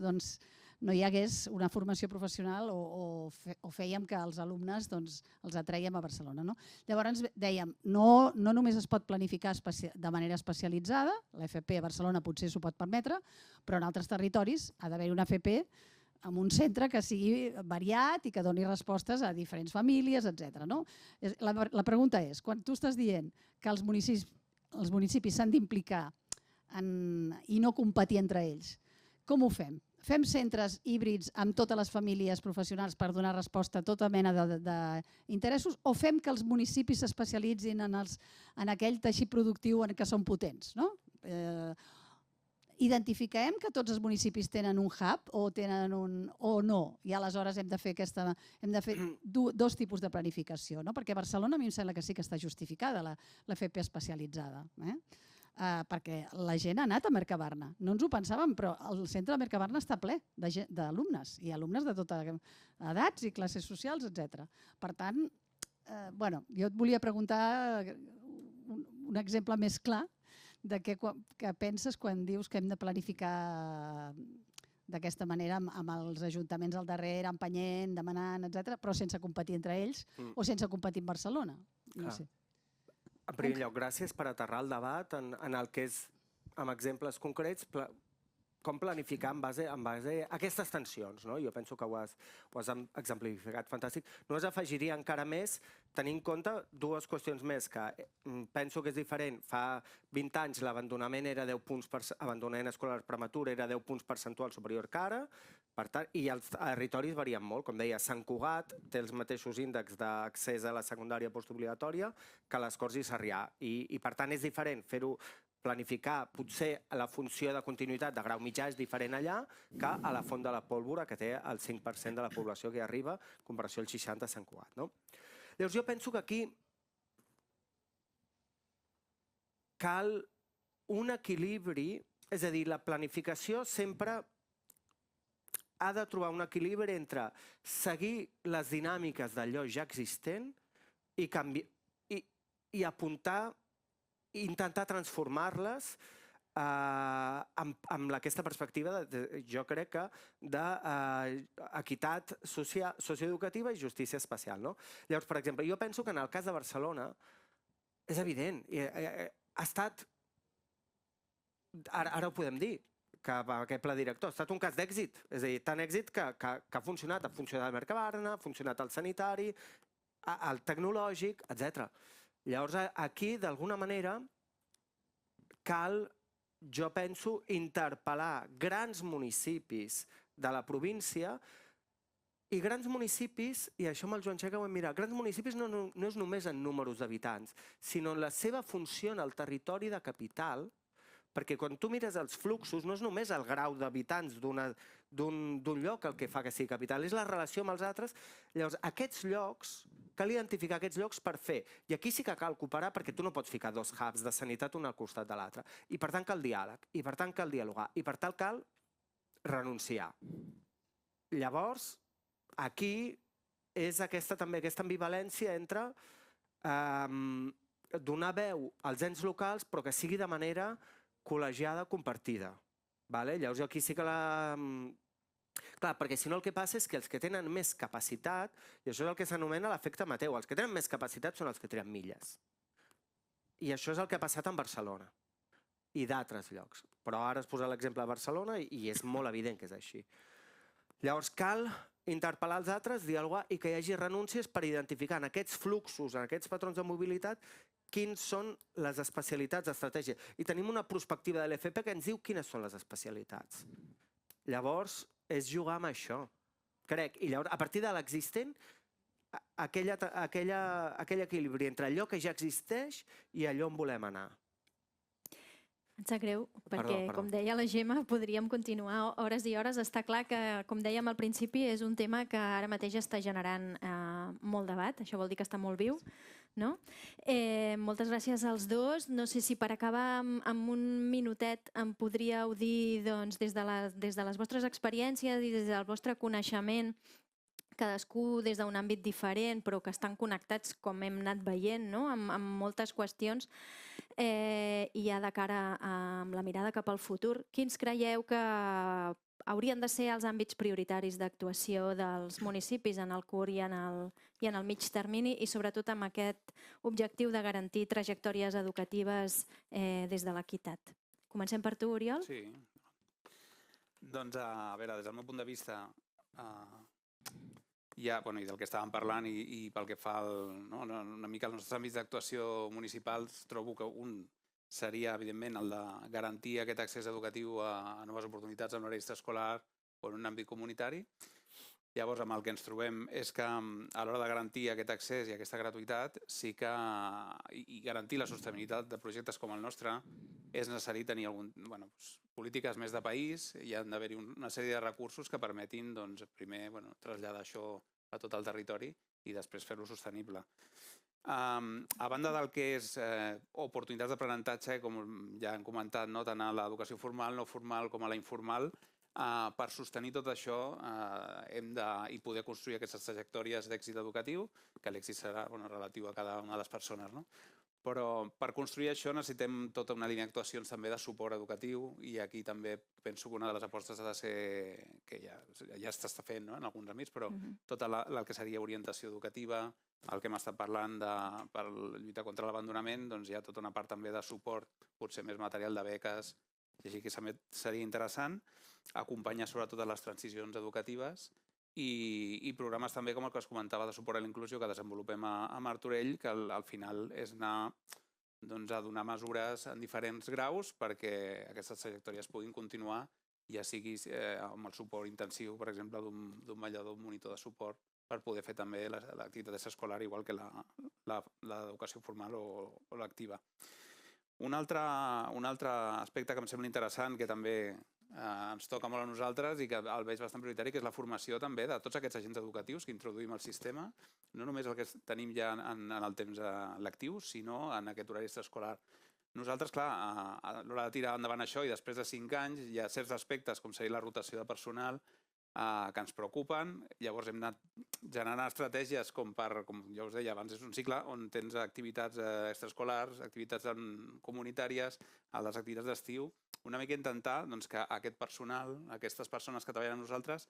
no hi hagués una formació professional o fèiem que els alumnes els atrèiem a Barcelona. Llavors dèiem, no només es pot planificar de manera especialitzada, l'FP a Barcelona potser s'ho pot permetre, però en altres territoris ha d'haver una FP amb un centre que sigui variat i que doni respostes a diferents famílies, etc. La pregunta és, quan tu estàs dient que els municipis s'han d'implicar i no competir entre ells, com ho fem? Fem centres híbrids amb totes les famílies professionals per donar resposta a tota mena d'interessos o fem que els municipis s'especialitzin en aquell teixit productiu en què són potents? Identifiquem que tots els municipis tenen un hub o no i aleshores hem de fer dos tipus de planificació, perquè a Barcelona a mi em sembla que sí que està justificada l'FP especialitzada. Perquè la gent ha anat a Mercabarna. No ens ho pensàvem, però el centre de Mercabarna està ple d'alumnes i alumnes de totes edats i classes socials, etc. Per tant, jo et volia preguntar un exemple més clar de què penses quan dius que hem de planificar d'aquesta manera amb els ajuntaments al darrere, empenyent, demanant, etc., però sense competir entre ells o sense competir amb Barcelona. No sé. En primer lloc, gràcies per aterrar el debat en el que és, amb exemples concrets, com planificar en base a aquestes tensions, no? Jo penso que ho has exemplificat fantàstic. Només afegiria encara més, tenint en compte dues qüestions més, que penso que és diferent. Fa 20 anys l'abandonament era 10 punts, abandonament escolar prematur era 10 punts percentuals superior que ara, per tant, i els territoris varien molt. Com deia, Sant Cugat té els mateixos índexs d'accés a la secundària postobligatòria que les Corts i Sarrià. I per tant és diferent fer-ho, planificar, potser la funció de continuïtat de grau mitjà és diferent allà que a la Font de la Pólvora, que té el 5% de la població que hi arriba, en comparació al 60% a Sant Cugat. Llavors jo penso que aquí cal un equilibri, és a dir, la planificació sempre ha de trobar un equilibri entre seguir les dinàmiques d'allò ja existent i apuntar i intentar transformar-les amb aquesta perspectiva, jo crec que, d'equitat socioeducativa i justícia espacial. Llavors, per exemple, jo penso que en el cas de Barcelona és evident, ha estat, ara ho podem dir, que aquest pla director ha estat un cas d'èxit, és a dir, tan èxit que ha funcionat el Mercabarna, ha funcionat el sanitari, el tecnològic, etc. Llavors, aquí, d'alguna manera, cal, jo penso, interpel·lar grans municipis de la província i grans municipis, i això amb el Joan Txeca ho hem mirat, grans municipis no és només en números d'habitants, sinó en la seva funció en el territori de capital, perquè quan tu mires els fluxos no és només el grau d'habitants d'un lloc el que fa que sigui capital, és la relació amb els altres. Llavors, aquests llocs, cal identificar aquests llocs per fer. I aquí sí que cal cooperar perquè tu no pots ficar dos hubs de sanitat un al costat de l'altre. I per tant cal diàleg, i per tant cal dialogar, i per tant cal renunciar. Llavors, aquí és també aquesta ambivalència entre donar veu als ens locals però que sigui de manera col·legiada, compartida. Llavors aquí sí que Clar, perquè si no el que passa és que els que tenen més capacitat, i això és el que s'anomena l'efecte Mateu, els que tenen més capacitat són els que trigen milles. I això és el que ha passat en Barcelona i d'altres llocs. Però ara es posa l'exemple de Barcelona i és molt evident que és així. Llavors cal interpel·lar els altres, dialogar i que hi hagi renúncies per identificar en aquests fluxos, en aquests patrons de mobilitat, quines són les especialitats d'estratègia. I tenim una perspectiva de l'FP que ens diu quines són les especialitats. Llavors, és jugar amb això, crec. I llavors, a partir de l'existent, aquell equilibri entre allò que ja existeix i allò on volem anar. Em sap greu, perquè, com deia la Gemma, podríem continuar hores i hores. Està clar que, com dèiem al principi, és un tema que ara mateix està generant molt debat. Això vol dir que està molt viu. Moltes gràcies als dos. No sé si per acabar amb un minutet em podríeu dir, des de les vostres experiències i des del vostre coneixement, cadascú des d'un àmbit diferent, però que estan connectats, com hem anat veient, amb moltes qüestions, i ja de cara amb la mirada cap al futur, quins creieu que haurien de ser els àmbits prioritaris d'actuació dels municipis en el curt i en el mig termini i sobretot amb aquest objectiu de garantir trajectòries educatives des de l'equitat? Comencem per tu, Oriol? Sí. Doncs, a veure, des del meu punt de vista, i del que estàvem parlant i pel que fa una mica als nostres àmbits d'actuació municipals, trobo que un seria, evidentment, el de garantir aquest accés educatiu a noves oportunitats en l'hora extraescolar o en un àmbit comunitari. Llavors, amb el que ens trobem és que a l'hora de garantir aquest accés i aquesta gratuïtat i garantir la sostenibilitat de projectes com el nostre, és necessari tenir polítiques més de país, hi ha d'haver-hi una sèrie de recursos que permetin, primer, traslladar això a tot el territori i després fer-lo sostenible. A banda del que és oportunitats d'aprenentatge, com ja hem comentat, tant a l'educació formal, no formal com a la informal, per sostenir tot això hem de poder construir aquestes trajectòries d'èxit educatiu, que l'èxit serà relatiu a cada una de les persones. Però per construir això necessitem tota una línia d'actuacions també de suport educatiu i aquí també penso que una de les apostes ha de ser, que ja s'està fent en alguns àmbits, però tota el que seria orientació educativa, el que hem estat parlant per lluitar contra l'abandonament, hi ha tota una part també de suport, potser més material de beques Així que seria interessant acompanyar sobretot a les transicions educatives i programes també com el que es comentava de suport a la inclusió que desenvolupem a Martorell, que al final és anar a donar mesures en diferents graus perquè aquestes trajectòries puguin continuar, ja sigui amb el suport intensiu, per exemple, d'un vetllador, un monitor de suport, per poder fer també l'activitat extraescolar igual que l'educació formal o l'activa. Un altre aspecte que em sembla interessant, que també ens toca molt a nosaltres i que el veig bastant prioritari, que és la formació també de tots aquests agents educatius que introduïm al sistema, no només el que tenim ja en el temps lectiu, sinó en aquest horari extraescolar. Nosaltres, clar, a l'hora de tirar endavant això i després de 5 anys hi ha certs aspectes, com seria la rotació de personal, que ens preocupen. Llavors hem anat generant estratègies com ja us deia abans, és un cicle on tens activitats extraescolars, activitats comunitàries, a les activitats d'estiu, una mica intentar que aquest personal, aquestes persones que treballen amb nosaltres,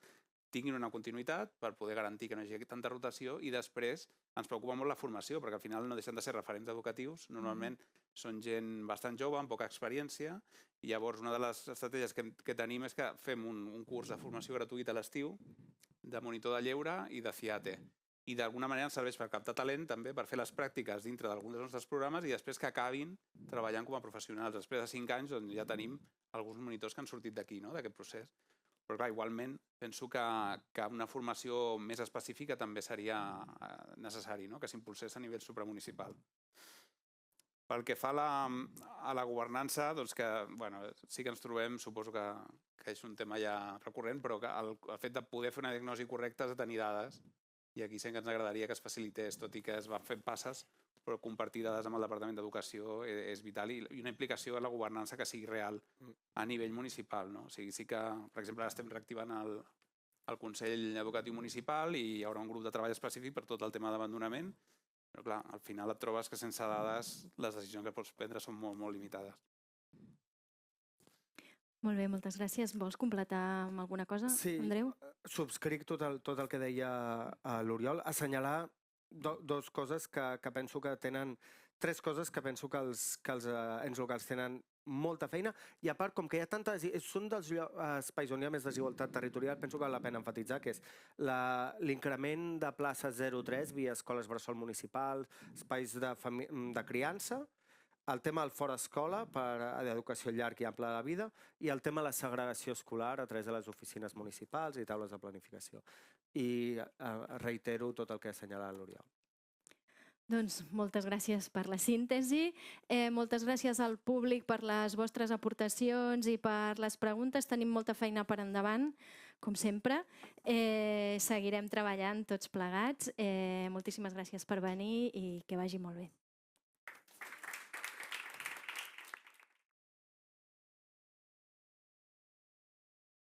tinguin una continuïtat per poder garantir que no hi hagi tanta rotació i després ens preocupa molt la formació perquè al final no deixen de ser referents educatius, normalment són gent bastant jove, amb poca experiència i llavors una de les estratègies que tenim és que fem un curs de formació gratuït a l'estiu de monitor de lleure i de CIATE i d'alguna manera ens serveix per captar talent també per fer les pràctiques dintre d'alguns dels nostres programes i després que acabin treballant com a professionals. Després de 5 anys ja tenim alguns monitors que han sortit d'aquí, d'aquest procés. Però clar, igualment penso que una formació més específica també seria necessari, que s'impulsés a nivell supramunicipal. Pel que fa a la governança, doncs que sí que ens trobem, suposo que és un tema ja recurrent, però el fet de poder fer una diagnosi correcta és de tenir dades i aquí sí que ens agradaria que es facilités, tot i que es van fent passes, però compartir dades amb el Departament d'Educació és vital i una implicació en la governança que sigui real a nivell municipal. O sigui, sí que, per exemple, ara estem reactivant el Consell Educatiu Municipal i hi haurà un grup de treball específic per tot el tema d'abandonament, però clar, al final et trobes que sense dades les decisions que pots prendre són molt, molt limitades. Molt bé, moltes gràcies. Vols completar amb alguna cosa, Andreu? Sí, subscric tot el que deia l'Oriol. Assenyalar dues coses que penso que tenen... 3 coses que penso que els ens locals tenen molta feina i a part, com que hi ha tanta... Són dels espais on hi ha més desigualtat territorial, penso que val la pena enfatitzar, que és l'increment de places 0-3 via escoles bressol municipals, espais de criança, el tema del fora escola per educació llarg i ample de la vida i el tema de la segregació escolar a través de les oficines municipals i taules de planificació. I reitero tot el que ha assenyalat l'Oriol. Doncs moltes gràcies per la síntesi, moltes gràcies al públic per les vostres aportacions i per les preguntes. Tenim molta feina per endavant, com sempre. Seguirem treballant tots plegats. Moltíssimes gràcies per venir i que vagi molt bé.